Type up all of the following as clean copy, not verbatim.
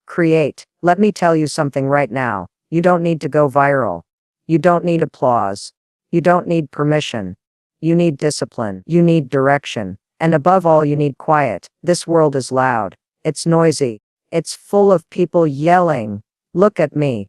Create. Let me tell you something right now. You don't need to go viral. You don't need applause. You don't need permission. You need discipline. You need direction. And above all, you need quiet. This world is loud. It's noisy. It's full of people yelling, "Look at me."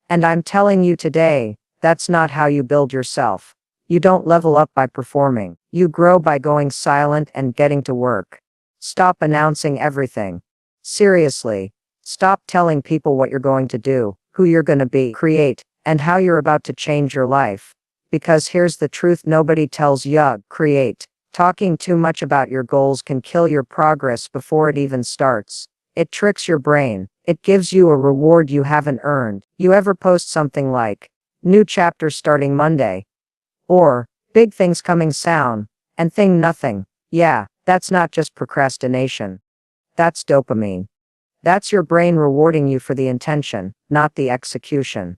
And I'm telling you today, that's not how you build yourself. You don't level up by performing. You grow by going silent and getting to work. Stop announcing everything. Seriously. Stop telling people what you're going to do, who you're going to be, create, and how you're about to change your life. Because here's the truth nobody tells you: create. Talking too much about your goals can kill your progress before it even starts. It tricks your brain. It gives you a reward you haven't earned. You ever post something like, "New chapter starting Monday," or "Big things coming soon," and think nothing? Yeah, that's not just procrastination. That's dopamine. That's your brain rewarding you for the intention, not the execution.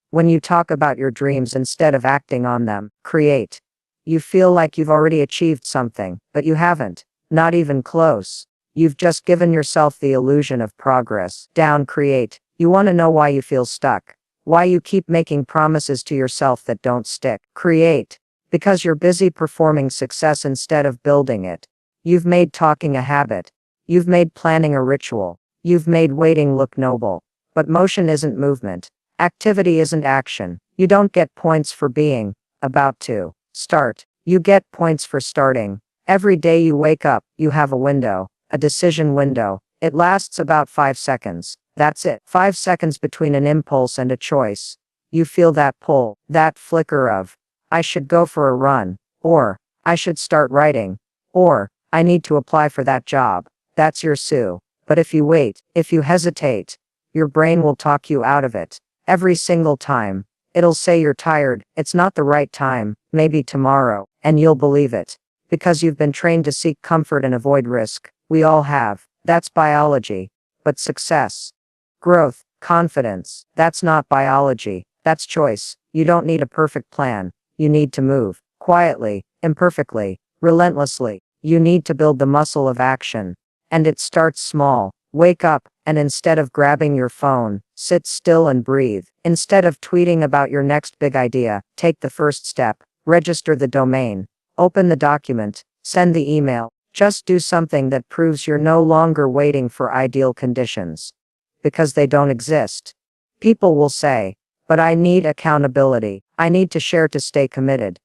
When you talk about your dreams instead of acting on them, create. You feel like you've already achieved something, but you haven't. Not even close. You've just given yourself the illusion of progress. Down, create. You want to know why you feel stuck? Why you keep making promises to yourself that don't stick? Create. Because you're busy performing success instead of building it. You've made talking a habit. You've made planning a ritual. You've made waiting look noble. But motion isn't movement. Activity isn't action. You don't get points for being about to start. You get points for starting. Every day you wake up, you have a window, a decision window. It lasts about 5 seconds. That's it. 5 seconds between an impulse and a choice. You feel that pull, that flicker of, "I should go for a run," or "I should start writing," or "I need to apply for that job." That's your sue. But if you wait, if you hesitate, your brain will talk you out of it. Every single time. It'll say you're tired, it's not the right time, maybe tomorrow, and you'll believe it. Because you've been trained to seek comfort and avoid risk. We all have. That's biology. But success, growth, confidence, that's not biology. That's choice. You don't need a perfect plan. You need to move. Quietly, imperfectly, relentlessly. You need to build the muscle of action. And it starts small. Wake up, and instead of grabbing your phone, sit still and breathe. Instead of tweeting about your next big idea, take the first step. Register the domain. Open the document. Send the email. Just do something that proves you're no longer waiting for ideal conditions. Because they don't exist. People will say, "But I need accountability. I need to share to stay committed."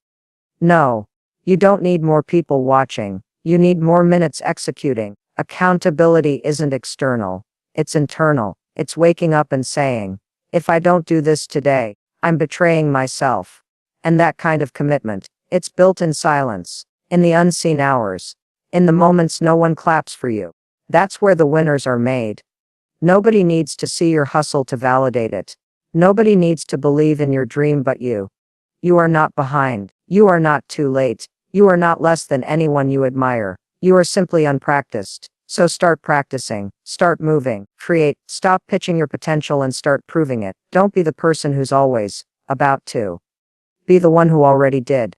No. You don't need more people watching. You need more minutes executing. Accountability isn't external. It's internal. It's waking up and saying, "If I don't do this today, I'm betraying myself." And that kind of commitment, it's built in silence, in the unseen hours, in the moments no one claps for you. That's where the winners are made. Nobody needs to see your hustle to validate it. Nobody needs to believe in your dream but you. You are not behind. You are not too late. You are not less than anyone you admire. You are simply unpracticed. So start practicing. Start moving. Create. Stop pitching your potential and start proving it. Don't be the person who's always about to. Be the one who already did.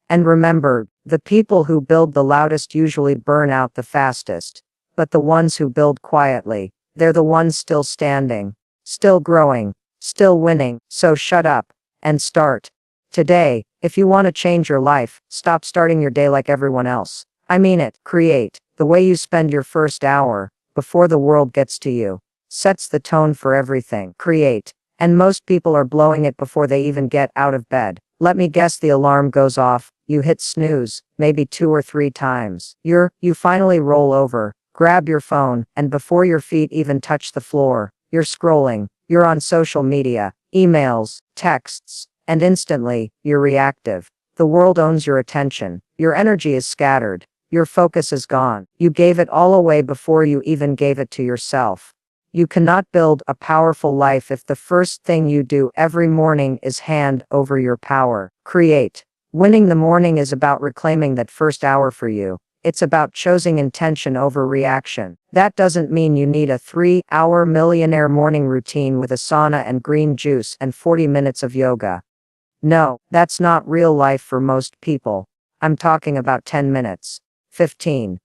And remember, the people who build the loudest usually burn out the fastest. But the ones who build quietly, they're the ones still standing, still growing, still winning. So shut up and start. Today, if you want to change your life, stop starting your day like everyone else. I mean it. Create. The way you spend your first hour, before the world gets to you, sets the tone for everything. Create. And most people are blowing it before they even get out of bed. Let me guess, the alarm goes off, you hit snooze, maybe 2 or 3 times. You finally roll over, grab your phone, and before your feet even touch the floor, you're scrolling, you're on social media, emails, texts, and instantly, you're reactive. The world owns your attention. Your energy is scattered. Your focus is gone. You gave it all away before you even gave it to yourself. You cannot build a powerful life if the first thing you do every morning is hand over your power. Create. Winning the morning is about reclaiming that first hour for you. It's about choosing intention over reaction. That doesn't mean you need a 3-hour millionaire morning routine with a sauna and green juice and 40 minutes of yoga. No, that's not real life for most people. I'm talking about 10 minutes. 15.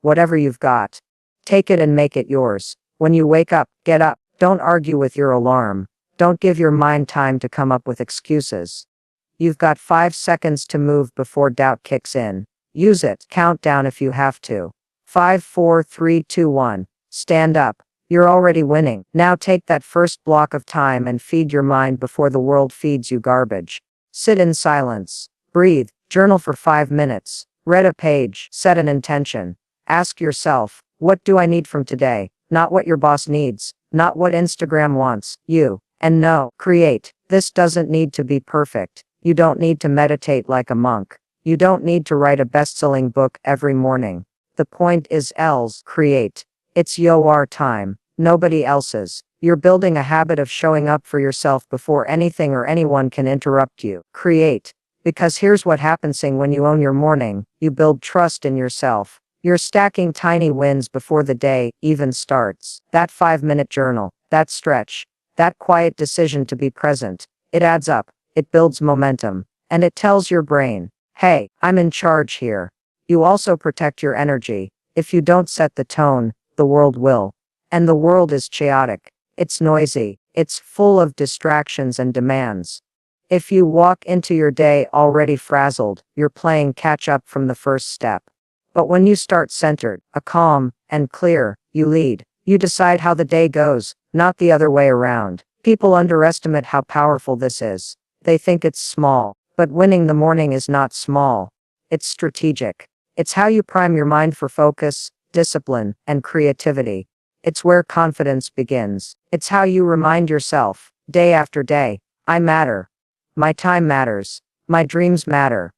Whatever you've got. Take it and make it yours. When you wake up, get up. Don't argue with your alarm. Don't give your mind time to come up with excuses. You've got 5 seconds to move before doubt kicks in. Use it. Count down if you have to. 5, 4, 3, 2, 1. Stand up. You're already winning. Now take that first block of time and feed your mind before the world feeds you garbage. Sit in silence. Breathe. Journal for 5 minutes. Read a page. Set an intention. Ask yourself, what do I need from today? Not what your boss needs. Not what Instagram wants. You. And no, create. This doesn't need to be perfect. You don't need to meditate like a monk. You don't need to write a best-selling book every morning. The point is create. It's your time, nobody else's. You're building a habit of showing up for yourself before anything or anyone can interrupt you. Create. Because here's what happens when you own your morning, you build trust in yourself. You're stacking tiny wins before the day even starts. That 5-minute journal, that stretch, that quiet decision to be present, it adds up, it builds momentum, and it tells your brain, hey, I'm in charge here. You also protect your energy. If you don't set the tone, the world will. And the world is chaotic. It's noisy. It's full of distractions and demands. If you walk into your day already frazzled, you're playing catch up from the first step. But when you start centered, calm, and clear, you lead. You decide how the day goes, not the other way around. People underestimate how powerful this is. They think it's small, but winning the morning is not small. It's strategic. It's how you prime your mind for focus, discipline, and creativity. It's where confidence begins. It's how you remind yourself, day after day, I matter. My time matters. My dreams matter.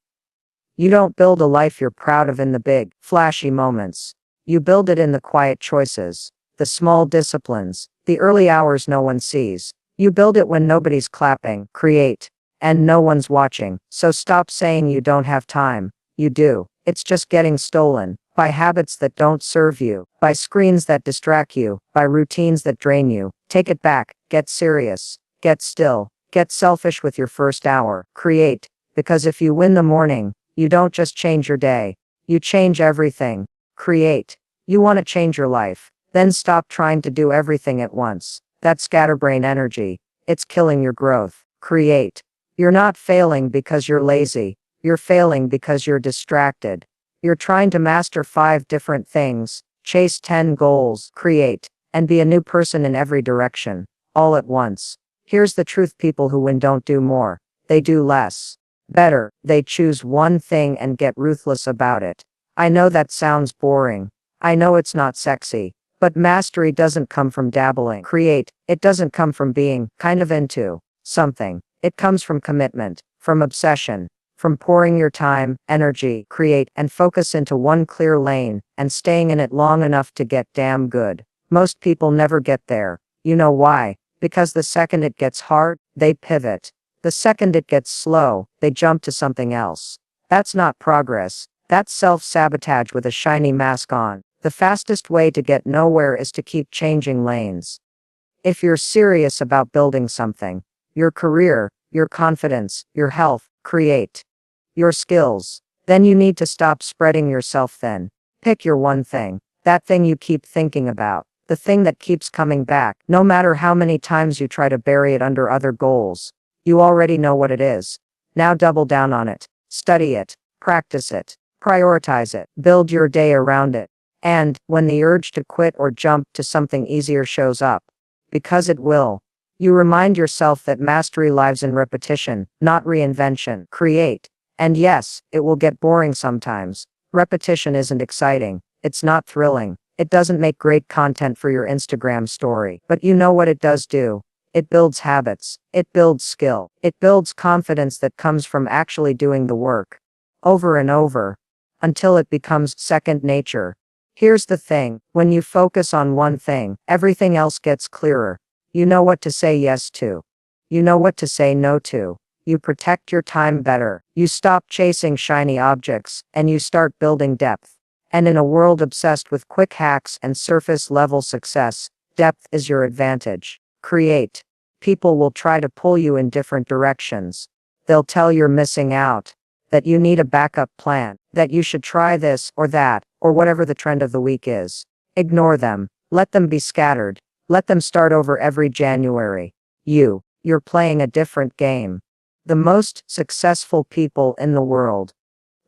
You don't build a life you're proud of in the big, flashy moments. You build it in the quiet choices, the small disciplines, the early hours no one sees. You build it when nobody's clapping, create, and no one's watching. So stop saying you don't have time. You do. It's just getting stolen by habits that don't serve you, by screens that distract you, by routines that drain you. Take it back. Get serious. Get still. Get selfish with your first hour. Create. Because if you win the morning, you don't just change your day. You change everything. Create. You want to change your life. Then stop trying to do everything at once. That scatterbrain energy. It's killing your growth. Create. You're not failing because you're lazy. You're failing because you're distracted. You're trying to master 5 different things, chase 10 goals, create, and be a new person in every direction, all at once. Here's the truth: people who win don't do more. They do less. Better. They choose one thing and get ruthless about it. I know that sounds boring. I know it's not sexy. But mastery doesn't come from dabbling. Create. It doesn't come from being kind of into something. It comes from commitment, from obsession, from pouring your time, energy, create, and focus into one clear lane, and staying in it long enough to get damn good. Most people never get there. You know why? Because the second it gets hard, they pivot. The second it gets slow, they jump to something else. That's not progress. That's self-sabotage with a shiny mask on. The fastest way to get nowhere is to keep changing lanes. If you're serious about building something, your career, your confidence, your health, create your skills, then you need to stop spreading yourself thin. Pick your one thing, that thing you keep thinking about, the thing that keeps coming back, no matter how many times you try to bury it under other goals. You already know what it is. Now double down on it. Study it. Practice it. Prioritize it. Build your day around it. And, when the urge to quit or jump to something easier shows up, because it will, you remind yourself that mastery lives in repetition, not reinvention. Create. And yes, it will get boring sometimes. Repetition isn't exciting. It's not thrilling. It doesn't make great content for your Instagram story. But you know what it does do? It builds habits. It builds skill. It builds confidence that comes from actually doing the work. Over and over. Until it becomes second nature. Here's the thing. When you focus on one thing, everything else gets clearer. You know what to say yes to. You know what to say no to. You protect your time better. You stop chasing shiny objects, and you start building depth. And in a world obsessed with quick hacks and surface-level success, depth is your advantage. Create. People will try to pull you in different directions. They'll tell you're missing out, that you need a backup plan, that you should try this or that, or whatever the trend of the week is. Ignore them. Let them be scattered. Let them start over every January. You're playing a different game. The most successful people in the world,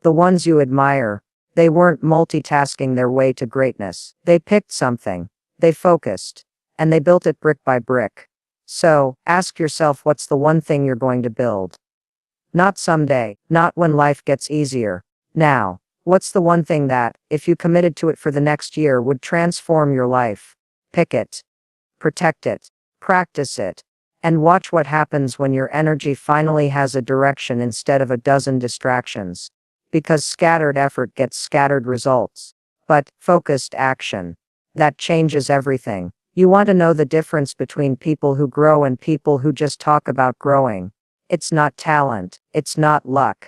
the ones you admire, they weren't multitasking their way to greatness. They picked something, they focused, and they built it brick by brick. So, ask yourself, what's the one thing you're going to build? Not someday, not when life gets easier. Now. What's the one thing that, if you committed to it for the next year, would transform your life? Pick it. Protect it. Practice it. And watch what happens when your energy finally has a direction instead of a dozen distractions. Because scattered effort gets scattered results. But focused action, that changes everything. You want to know the difference between people who grow and people who just talk about growing. It's not talent. It's not luck.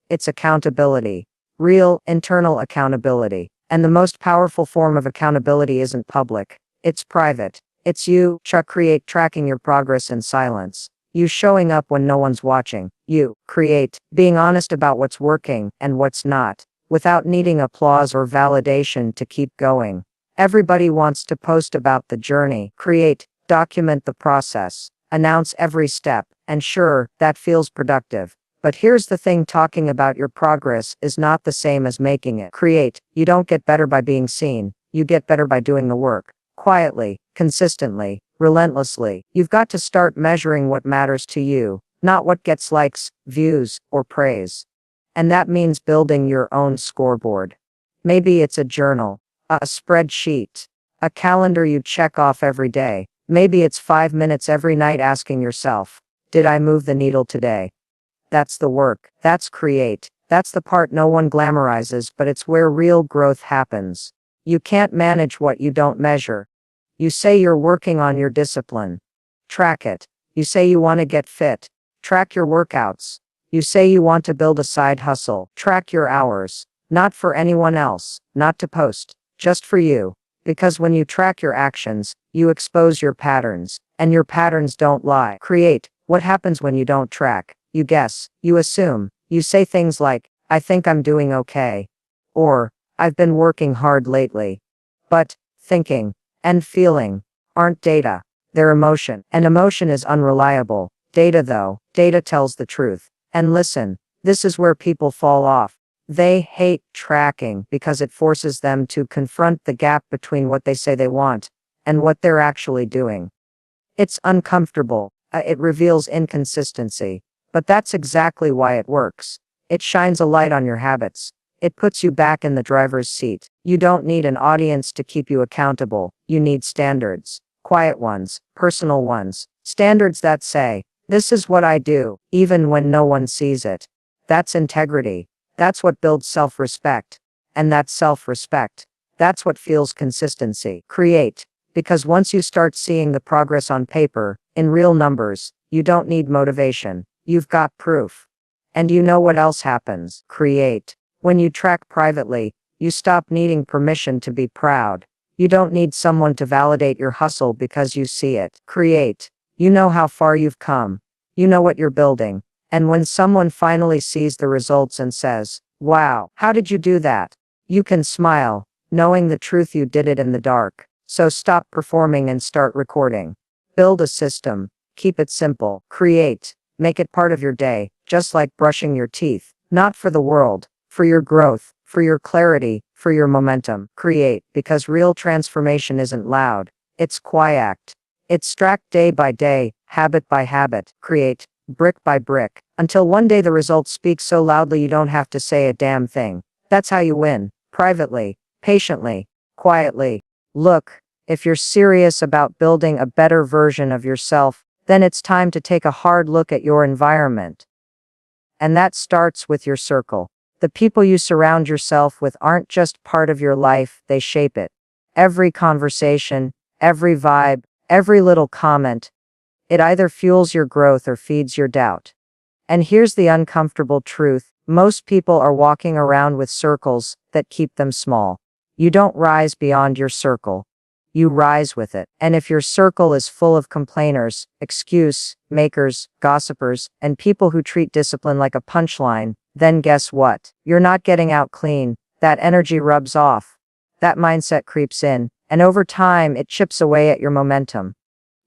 It's accountability. Real, internal accountability. And the most powerful form of accountability isn't public. It's private. It's you, tracking your progress in silence. You showing up when no one's watching. You, being honest about what's working and what's not, without needing applause or validation to keep going. Everybody wants to post about the journey, document the process, announce every step, and sure, that feels productive. But here's the thing, talking about your progress is not the same as making it. You don't get better by being seen, you get better by doing the work. Quietly, consistently, relentlessly. You've got to start measuring what matters to you, not what gets likes, views, or praise. And that means building your own scoreboard. Maybe it's a journal, a spreadsheet, a calendar you check off every day. Maybe it's 5 minutes every night asking yourself, did I move the needle today? That's the work. That's That's the part no one glamorizes, but it's where real growth happens. You can't manage what you don't measure. You say you're working on your discipline. Track it. You say you want to get fit. Track your workouts. You say you want to build a side hustle. Track your hours. Not for anyone else, not to post, just for you. Because when you track your actions, you expose your patterns, and your patterns don't lie. What happens when you don't track? You guess, you assume, you say things like, I think I'm doing okay. Or, I've been working hard lately. But, thinking and feeling aren't data, they're emotion. And emotion is unreliable. Data tells the truth. And listen, this is where people fall off. They hate tracking because it forces them to confront the gap between what they say they want and what they're actually doing. It's uncomfortable. It reveals inconsistency. But that's exactly why it works. It shines a light on your habits. It puts you back in the driver's seat. You don't need an audience to keep you accountable. You need standards. Quiet ones, personal ones. Standards that say, this is what I do, even when no one sees it. That's integrity. That's what builds self-respect. And that self-respect, that's what fuels consistency. Because once you start seeing the progress on paper, in real numbers, you don't need motivation. You've got proof. And you know what else happens? When you track privately, you stop needing permission to be proud. You don't need someone to validate your hustle because you see it. You know how far you've come. You know what you're building. And when someone finally sees the results and says, wow, how did you do that? You can smile, knowing the truth, you did it in the dark. So stop performing and start recording. Build a system. Keep it simple. Make it part of your day, just like brushing your teeth. Not for the world, for your growth, for your clarity, for your momentum. Because real transformation isn't loud. It's quiet. It's tracked day by day, habit by habit. Brick by brick, until one day the results speak so loudly you don't have to say a damn thing. That's how you win. Privately, patiently, quietly. Look, if you're serious about building a better version of yourself, then it's time to take a hard look at your environment. And that starts with your circle. The people you surround yourself with aren't just part of your life, they shape it. Every conversation, every vibe, every little comment, it either fuels your growth or feeds your doubt. And here's the uncomfortable truth. Most people are walking around with circles that keep them small. You don't rise beyond your circle. You rise with it. And if your circle is full of complainers, excuse makers, gossipers, and people who treat discipline like a punchline, then guess what? You're not getting out clean. That energy rubs off. That mindset creeps in, And over time, it chips away at your momentum.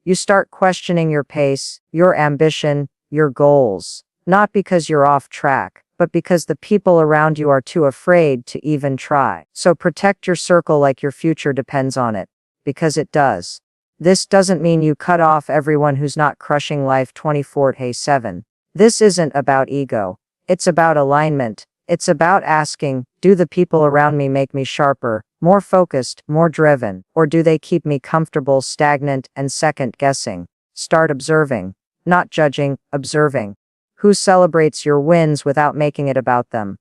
You start questioning your pace, your ambition, your goals. Not because you're off track, but because the people around you are too afraid to even try. So protect your circle like your future depends on it. Because it does. This doesn't mean you cut off everyone who's not crushing life 24/7. This isn't about ego. It's about alignment. It's about asking, do the people around me make me sharper, more focused, more driven, or do they keep me comfortable, stagnant, and second guessing? Start observing. Not judging, observing. Who celebrates your wins without making it about them?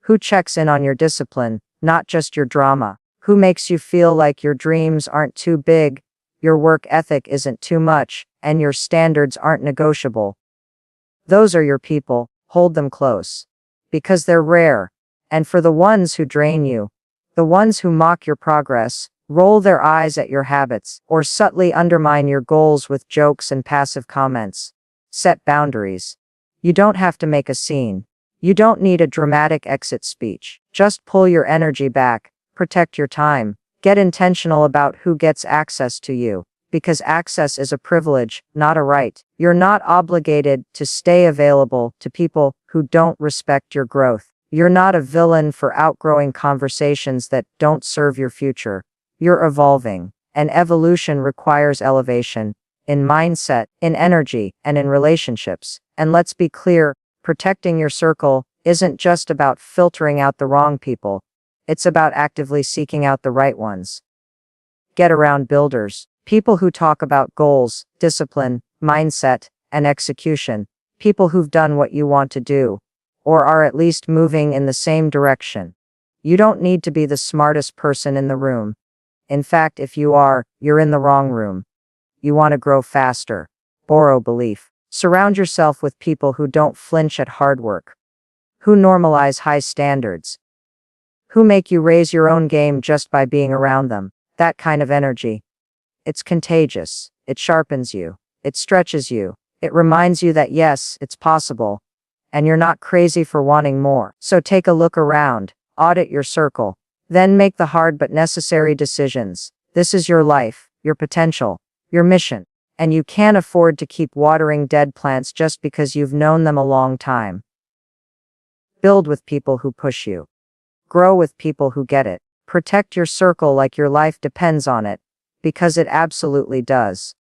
Who checks in on your discipline, not just your drama? Who makes you feel like your dreams aren't too big, your work ethic isn't too much, and your standards aren't negotiable? Those are your people. Hold them close. Because they're rare. And for the ones who drain you, the ones who mock your progress, roll their eyes at your habits, or subtly undermine your goals with jokes and passive comments, set boundaries. You don't have to make a scene. You don't need a dramatic exit speech. Just pull your energy back, protect your time, get intentional about who gets access to you, because access is a privilege, not a right. You're not obligated to stay available to people who don't respect your growth. You're not a villain for outgrowing conversations that don't serve your future. You're evolving, and evolution requires elevation, in mindset, in energy, and in relationships. And let's be clear, protecting your circle isn't just about filtering out the wrong people. It's about actively seeking out the right ones. Get around builders, people who talk about goals, discipline, mindset, and execution, people who've done what you want to do, or are at least moving in the same direction. You don't need to be the smartest person in the room. In fact, if you are, you're in the wrong room. You want to grow faster. Borrow belief. Surround yourself with people who don't flinch at hard work, who normalize high standards, who make you raise your own game just by being around them. That kind of energy. It's contagious. It sharpens you. It stretches you. It reminds you that yes, it's possible. And you're not crazy for wanting more. So take a look around, audit your circle, then make the hard but necessary decisions. This is your life, your potential, your mission. And you can't afford to keep watering dead plants just because you've known them a long time. Build with people who push you. Grow with people who get it. Protect your circle like your life depends on it, because it absolutely does.